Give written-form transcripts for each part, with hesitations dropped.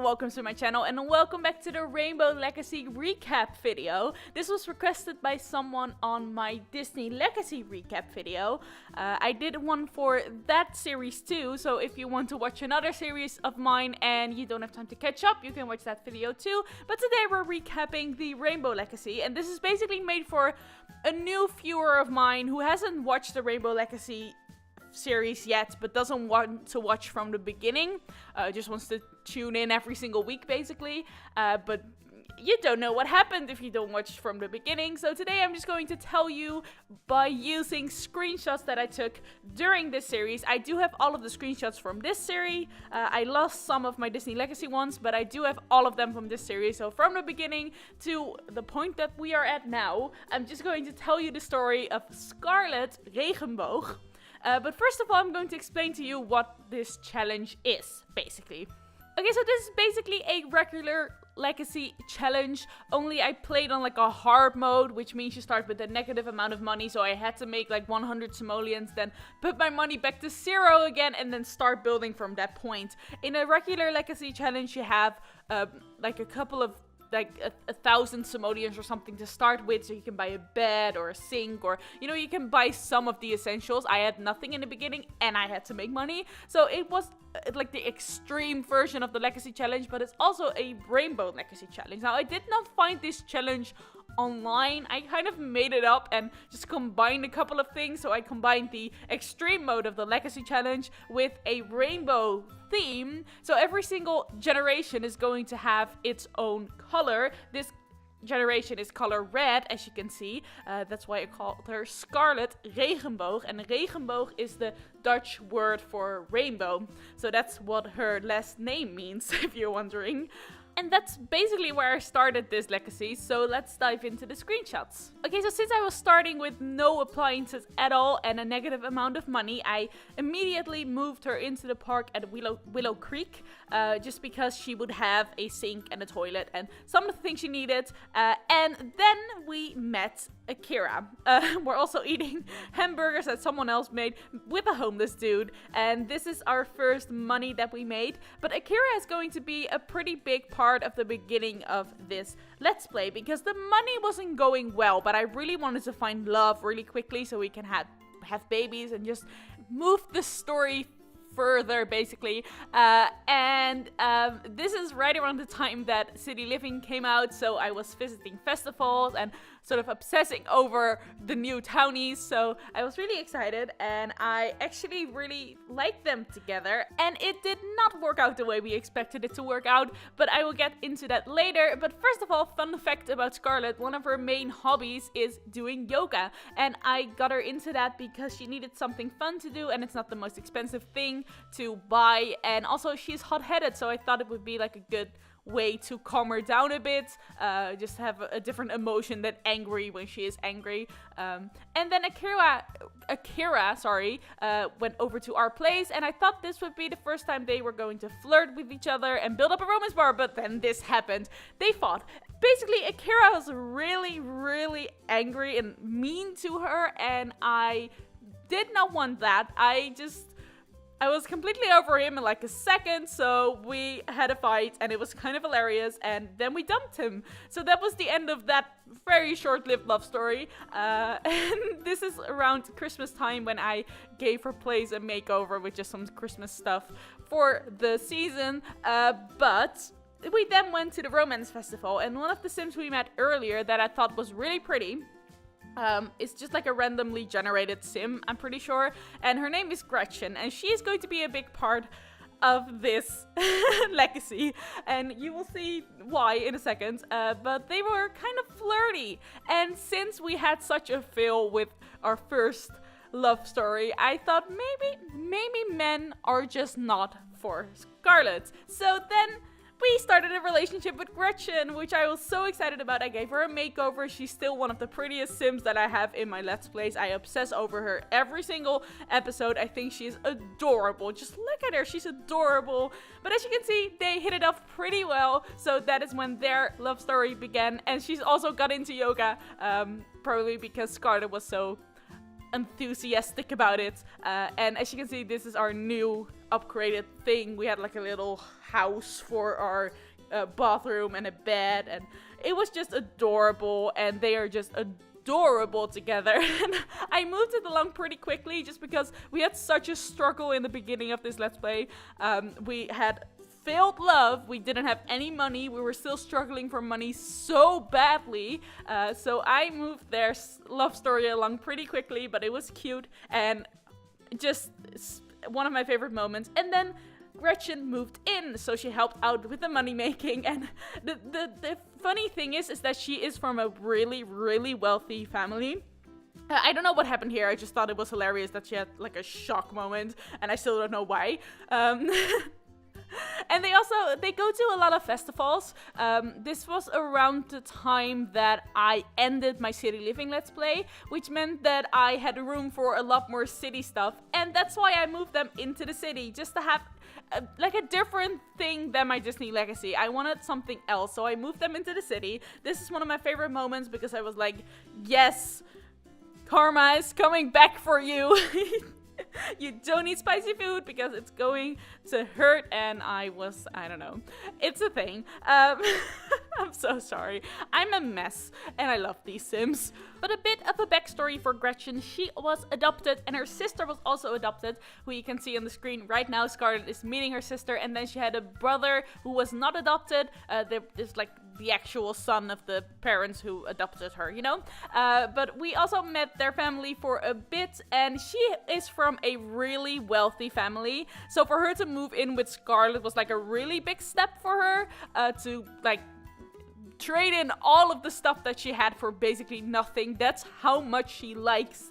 welcome to my channel and welcome back to the Rainbow Legacy recap video. This was requested by someone on my Disney Legacy recap video. I did one for that series too, so if you want to watch another series of mine and you don't have time to catch up, you can watch that video too. But today we're recapping the Rainbow Legacy, and this is basically made for a new viewer of mine who hasn't watched the Rainbow Legacy series yet, but doesn't want to watch from the beginning, just wants to tune in every single week basically, but you don't know what happened if you don't watch from the beginning. So today I'm just going to tell you by using screenshots that I took during this series. I do have all of the screenshots from this series. I lost some of my Disney Legacy ones, but I do have all of them from this series. So from the beginning to the point that we are at now, I'm just going to tell you the story of Scarlet Regenboog. But first of all, I'm going to explain to you what this challenge is, basically. Okay, so this is basically a regular Legacy challenge, only I played on like a hard mode, which means you start with a negative amount of money, so I had to make like 100 simoleons, then put my money back to 0 again, and then start building from that point. In a regular Legacy challenge, you have like a couple of like 1,000 simoleons or something to start with, so you can buy a bed or a sink, or you can buy some of the essentials. I had nothing in the beginning and I had to make money, so it was like the extreme version of the Legacy challenge, but it's also a Rainbow Legacy challenge. Now, I did not find this challenge online. I kind of made it up and just combined a couple of things. So I combined the extreme mode of the Legacy challenge with a rainbow theme. So every single generation is going to have its own color. This generation is color red, as you can see. That's why I called her Scarlet Regenboog. And regenboog is the Dutch word for rainbow. So that's what her last name means, if you're wondering. And that's basically where I started this Legacy, so let's dive into the screenshots. Okay, so since I was starting with no appliances at all and a negative amount of money, I immediately moved her into the park at Willow Creek, just because she would have a sink and a toilet and some of the things she needed. And then we met Akira. We're also eating hamburgers that someone else made with a homeless dude, and this is our first money that we made. But Akira is going to be a pretty big part of the beginning of this Let's Play, because the money wasn't going well, but I really wanted to find love really quickly so we can have babies and just move the story further, basically. This is right around the time that City Living came out, so I was visiting festivals and sort of obsessing over the new townies, so I was really excited, and I actually really liked them together, and it did not work out the way we expected it to work out, but I will get into that later. But first of all, fun fact about Scarlet, one of her main hobbies is doing yoga, and I got her into that because she needed something fun to do, and it's not the most expensive thing to buy, and also she's hot-headed, so I thought it would be like a good way to calm her down a bit, just have a different emotion than angry when she is angry. And then Akira went over to our place, and I thought this would be the first time they were going to flirt with each other and build up a romance bar, but then this happened. They fought. Basically, Akira was really, really angry and mean to her, and I did not want that. I was completely over him in like a second, so we had a fight, and it was kind of hilarious, and then we dumped him. So that was the end of that very short-lived love story. And this is around Christmas time when I gave her place a makeover with just some Christmas stuff for the season. But we then went to the romance festival, and one of the Sims we met earlier that I thought was really pretty, it's just like a randomly generated sim, I'm pretty sure, and her name is Gretchen, and she is going to be a big part of this Legacy, and you will see why in a second. But they were kind of flirty, and since we had such a feel with our first love story, I thought maybe men are just not for Scarlet. So then we started a relationship with Gretchen, which I was so excited about. I gave her a makeover. She's still one of the prettiest Sims that I have in my Let's Plays. I obsess over her every single episode. I think she's adorable. Just look at her. She's adorable. But as you can see, they hit it off pretty well. So that is when their love story began. And she's also got into yoga, probably because Scarlet was so enthusiastic about it. And as you can see, this is our new upgraded thing. We had like a little house for our bathroom and a bed, and it was just adorable, and they are just adorable together. And I moved it along pretty quickly just because we had such a struggle in the beginning of this Let's Play. We had failed love, we didn't have any money, we were still struggling for money so badly, so I moved their love story along pretty quickly, but it was cute and just one of my favorite moments. And then Gretchen moved in, so she helped out with the money making. And the funny thing is that she is from a really, really wealthy family. I don't know what happened here. I just thought it was hilarious that she had like a shock moment, and I still don't know why. And they go to a lot of festivals. This was around the time that I ended my city living Let's Play, which meant that I had room for a lot more city stuff, and that's why I moved them into the city, just to have like a different thing than my Disney legacy. I wanted something else, so I moved them into the city. This is one of my favorite moments because I was like, yes, karma is coming back for you. You don't eat spicy food because it's going to hurt, and I don't know. It's a thing. I'm so sorry. I'm a mess, and I love these Sims. But a bit of a backstory for Gretchen. She was adopted, and her sister was also adopted, who you can see on the screen right now. Scarlett is meeting her sister, and then she had a brother who was not adopted. There's like the actual son of the parents who adopted her, you know? But we also met their family for a bit, and she is from a really wealthy family. So for her to move in with Scarlett was like a really big step for her, to like trade in all of the stuff that she had for basically nothing. That's how much she likes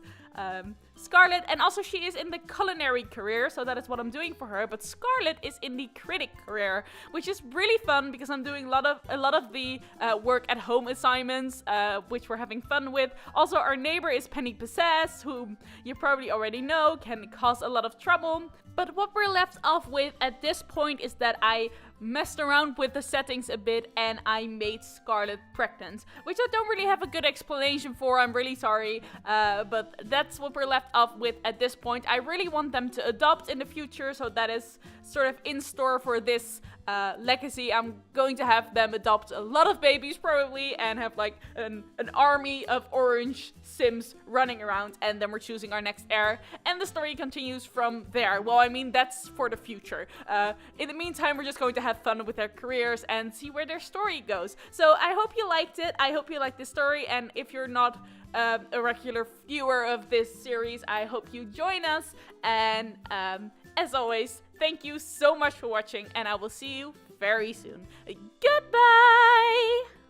Scarlett. And also she is in the culinary career, so that is what I'm doing for her. But Scarlett is in the critic career, which is really fun because I'm doing a lot of the work at home assignments, which we're having fun with. Also, our neighbor is Penny Possess, whom you probably already know can cause a lot of trouble. But what we're left off with at this point is that I messed around with the settings a bit and I made Scarlett pregnant, which I don't really have a good explanation for. I'm really sorry, but that's what we're left off with at this point. I really want them to adopt in the future, so that is sort of in store for this legacy. I'm going to have them adopt a lot of babies probably and have like an army of orange Sims running around, and then we're choosing our next heir, and the story continues from there. Well, I mean, that's for the future. In the meantime, we're just going to have fun with their careers and see where their story goes. So I hope you liked it. I hope you liked this story, and if you're not a regular viewer of this series, I hope you join us. And as always, thank you so much for watching, and I will see you very soon. Goodbye!